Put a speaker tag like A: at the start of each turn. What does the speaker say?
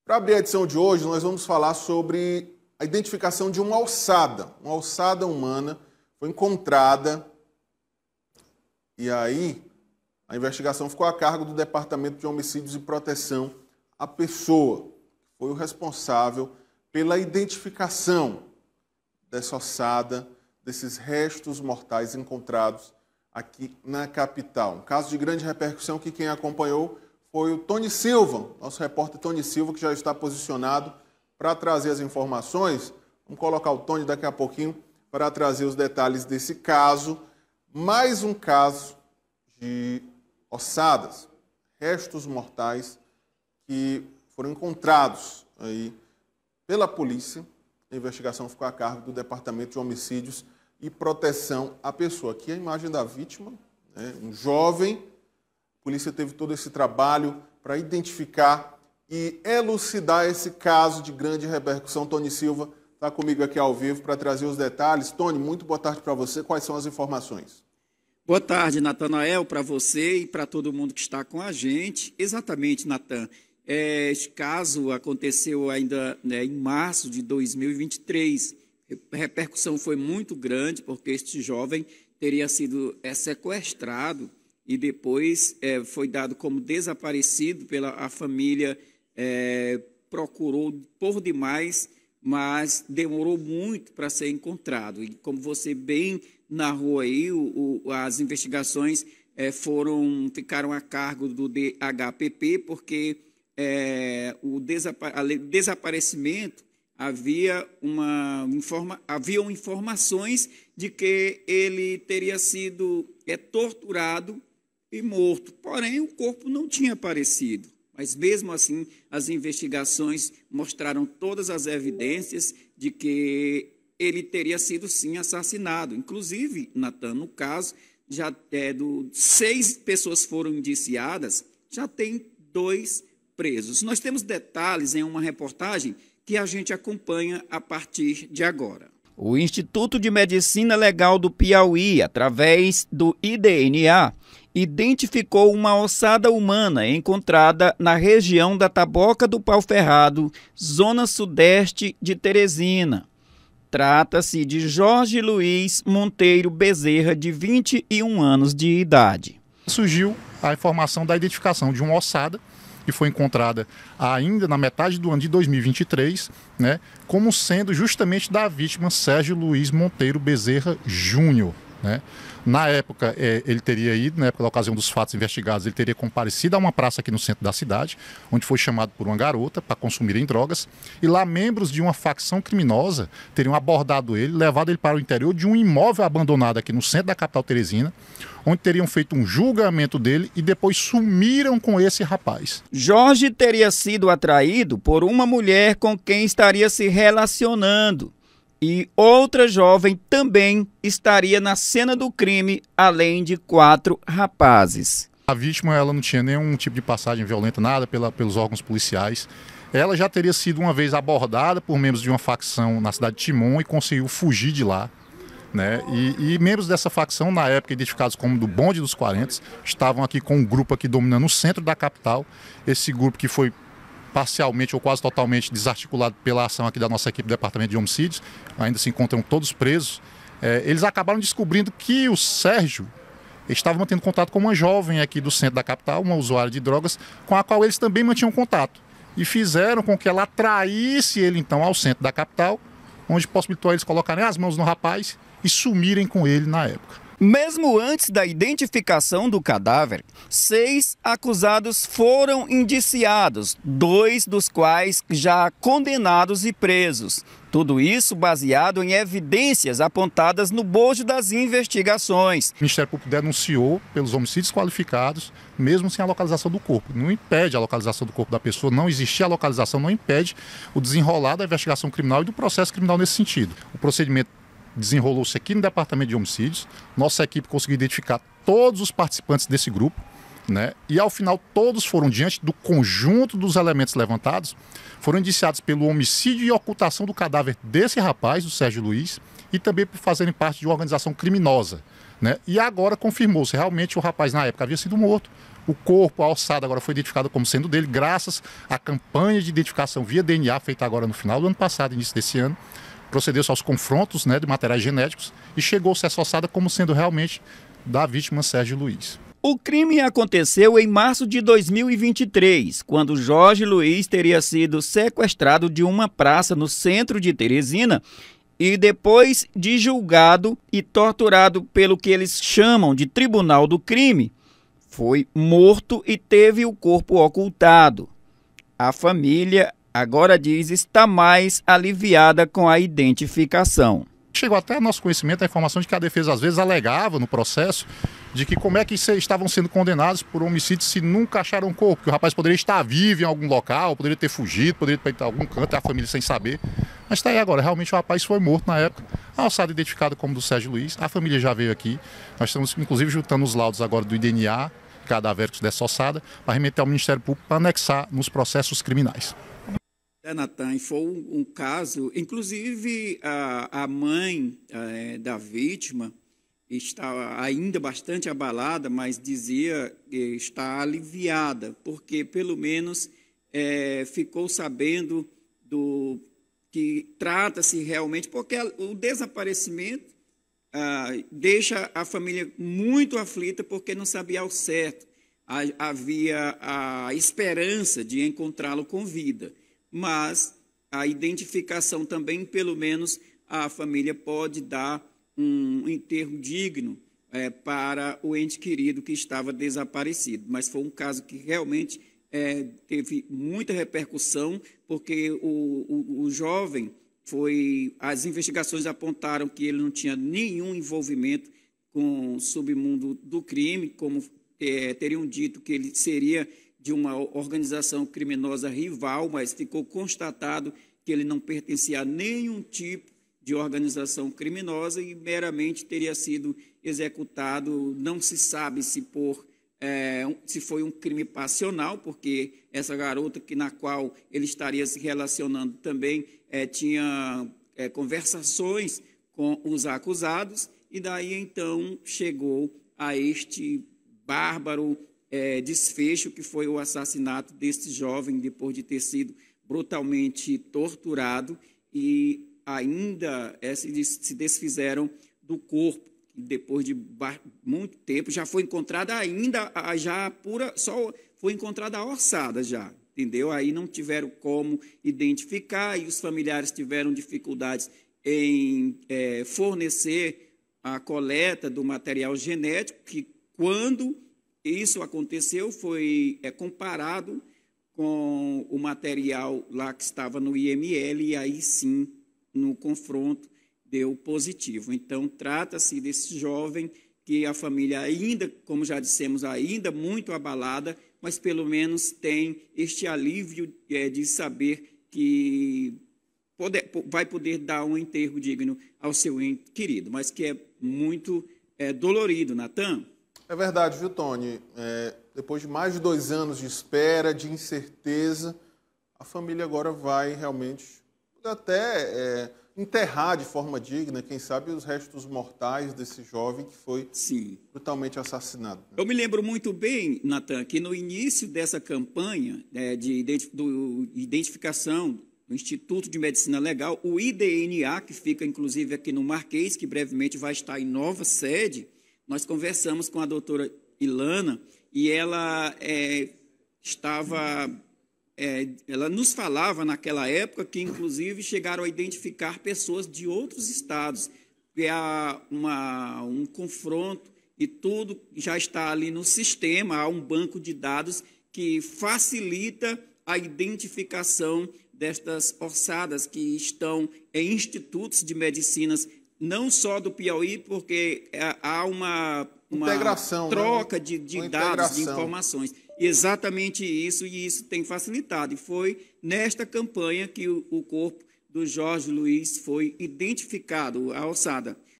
A: Para abrir a edição de hoje, nós vamos falar sobre a identificação de uma alçada humana foi encontrada e aí a investigação ficou a cargo do Departamento de Homicídios e Proteção à Pessoa. Foi o responsável pela identificação dessa ossada, desses restos mortais encontrados aqui na capital. Um caso de grande repercussão que quem acompanhou foi o Tony Silva, nosso repórter Tony Silva, que já está posicionado para trazer as informações. Vamos colocar o Tony daqui a pouquinho para trazer os detalhes desse caso. Mais um caso de ossadas, restos mortais que foram encontrados aí pela polícia. A investigação ficou a cargo do Departamento de Homicídios e Proteção à Pessoa. Aqui é a imagem da vítima, né? Um jovem. A polícia teve todo esse trabalho para identificar e elucidar esse caso de grande repercussão. Tony Silva está comigo aqui ao vivo para trazer os detalhes. Tony, muito boa tarde para você. Quais são as informações?
B: Boa tarde, Natanael, para você e para todo mundo que está com a gente. Exatamente, Natan. Este caso aconteceu ainda, em março de 2023. A repercussão foi muito grande, porque este jovem teria sido sequestrado e depois foi dado como desaparecido pela a família, procurou por demais, mas demorou muito para ser encontrado. E como você bem narrou aí, as investigações ficaram a cargo do DHPP, porque o desaparecimento haviam informações de que ele teria sido torturado e morto, porém o corpo não tinha aparecido. Mas mesmo assim, as investigações mostraram todas as evidências de que ele teria sido sim assassinado. Inclusive, Natan, no caso, já 6 pessoas foram indiciadas, já tem 2 presos. Nós temos detalhes em uma reportagem que a gente acompanha a partir de agora.
C: O Instituto de Medicina Legal do Piauí, através do IDNA, identificou uma ossada humana encontrada na região da Taboca do Pau Ferrado, zona sudeste de Teresina. Trata-se de Jorge Luiz Monteiro Bezerra, de 21 anos de idade.
D: Surgiu a informação da identificação de uma ossada que foi encontrada ainda na metade do ano de 2023, como sendo justamente da vítima Sérgio Luiz Monteiro Bezerra Júnior. Na época, ele teria ido, na época da ocasião dos fatos investigados, ele teria comparecido a uma praça aqui no centro da cidade, onde foi chamado por uma garota para consumirem drogas, e lá membros de uma facção criminosa teriam abordado ele, levado ele para o interior de um imóvel abandonado aqui no centro da capital teresina, onde teriam feito um julgamento dele e depois sumiram com esse rapaz.
C: Jorge teria sido atraído por uma mulher com quem estaria se relacionando. E outra jovem também estaria na cena do crime, além de 4 rapazes.
D: A vítima ela não tinha nenhum tipo de passagem violenta, nada pelos órgãos policiais. Ela já teria sido uma vez abordada por membros de uma facção na cidade de Timon e conseguiu fugir de lá. E membros dessa facção, na época identificados como do Bonde dos 40, estavam aqui com um grupo aqui dominando o centro da capital. Esse grupo que foi parcialmente ou quase totalmente desarticulado pela ação aqui da nossa equipe do Departamento de Homicídios, ainda se encontram todos presos. Eles acabaram descobrindo que o Sérgio estava mantendo contato com uma jovem aqui do centro da capital, uma usuária de drogas, com a qual eles também mantinham contato. E fizeram com que ela atraísse ele então ao centro da capital, onde possibilitou eles colocarem as mãos no rapaz e sumirem com ele na época.
C: Mesmo antes da identificação do cadáver, 6 acusados foram indiciados, 2 dos quais já condenados e presos. Tudo isso baseado em evidências apontadas no bojo das investigações.
D: O Ministério Público denunciou pelos homicídios qualificados, mesmo sem a localização do corpo. Não impede a localização do corpo da pessoa, não existir a localização, não impede o desenrolar da investigação criminal e do processo criminal nesse sentido. O procedimento desenrolou-se aqui no Departamento de Homicídios, nossa equipe conseguiu identificar todos os participantes desse grupo, e ao final todos foram, diante do conjunto dos elementos levantados, foram indiciados pelo homicídio e ocultação do cadáver desse rapaz, do Sérgio Luiz, e também por fazerem parte de uma organização criminosa. E agora confirmou-se, realmente o rapaz na época havia sido morto, O corpo, a ossada agora foi identificada como sendo dele, graças à campanha de identificação via DNA feita agora no final do ano passado, início desse ano. Procedeu-se aos confrontos, né, de materiais genéticos e chegou-se essa ossada como sendo realmente da vítima Sérgio Luiz.
C: O crime aconteceu em março de 2023, quando Jorge Luiz teria sido sequestrado de uma praça no centro de Teresina e depois de julgado e torturado pelo que eles chamam de Tribunal do Crime, foi morto e teve o corpo ocultado. A família agora diz estar mais aliviada com a identificação.
D: Chegou até a nosso conhecimento a informação de que a defesa às vezes alegava no processo de que como é que estavam sendo condenados por homicídio se nunca acharam o corpo, que o rapaz poderia estar vivo em algum local, poderia ter fugido, poderia ter ido a algum canto, a família sem saber. Mas está aí agora, realmente o rapaz foi morto na época, a ossada identificada como do Sérgio Luiz, a família já veio aqui, nós estamos inclusive juntando os laudos agora do DNA, cadavéricos dessa ossada, para remeter ao Ministério Público para anexar nos processos criminais.
B: Natan, foi um caso, inclusive a mãe da vítima está ainda bastante abalada, mas dizia que está aliviada, porque pelo menos ficou sabendo do que trata-se realmente, porque o desaparecimento deixa a família muito aflita, porque não sabia ao certo. Havia a esperança de encontrá-lo com vida, mas a identificação também, pelo menos, a família pode dar um enterro digno para o ente querido que estava desaparecido. Mas foi um caso que realmente teve muita repercussão, porque o jovem as investigações apontaram que ele não tinha nenhum envolvimento com o submundo do crime, como teriam dito que ele seria de uma organização criminosa rival, mas ficou constatado que ele não pertencia a nenhum tipo de organização criminosa e meramente teria sido executado. Não se sabe se foi um crime passional, porque essa garota na qual ele estaria se relacionando também tinha conversações com os acusados, e daí então chegou a este bárbaro desfecho, que foi o assassinato desse jovem depois de ter sido brutalmente torturado, e ainda se desfizeram do corpo. Depois de muito tempo, já foi encontrada só foi encontrada a ossada já, entendeu? Aí não tiveram como identificar, e os familiares tiveram dificuldades em fornecer a coleta do material genético, que quando isso aconteceu foi comparado com o material lá que estava no IML, e aí sim, no confronto, deu positivo. Então, trata-se desse jovem que a família ainda, como já dissemos, ainda muito abalada, mas pelo menos tem este alívio de saber que vai poder dar um enterro digno ao seu ente querido, mas que é muito dolorido, Natan.
A: É verdade, viu, Tony? Depois de mais de 2 anos de espera, de incerteza, a família agora vai realmente até enterrar de forma digna, quem sabe, os restos mortais desse jovem que foi brutalmente assassinado.
B: Eu me lembro muito bem, Natan, que no início dessa campanha de identificação do Instituto de Medicina Legal, o IDNA, que fica inclusive aqui no Marquês, que brevemente vai estar em nova sede, nós conversamos com a doutora Ilana, e ela ela nos falava naquela época que, inclusive, chegaram a identificar pessoas de outros estados, que há um confronto e tudo já está ali no sistema, há um banco de dados que facilita a identificação destas ossadas que estão em institutos de medicinas, não só do Piauí, porque há uma troca de dados, de informações. Exatamente isso, e isso tem facilitado. E foi nesta campanha que o corpo do Jorge Luiz foi identificado, a ossada.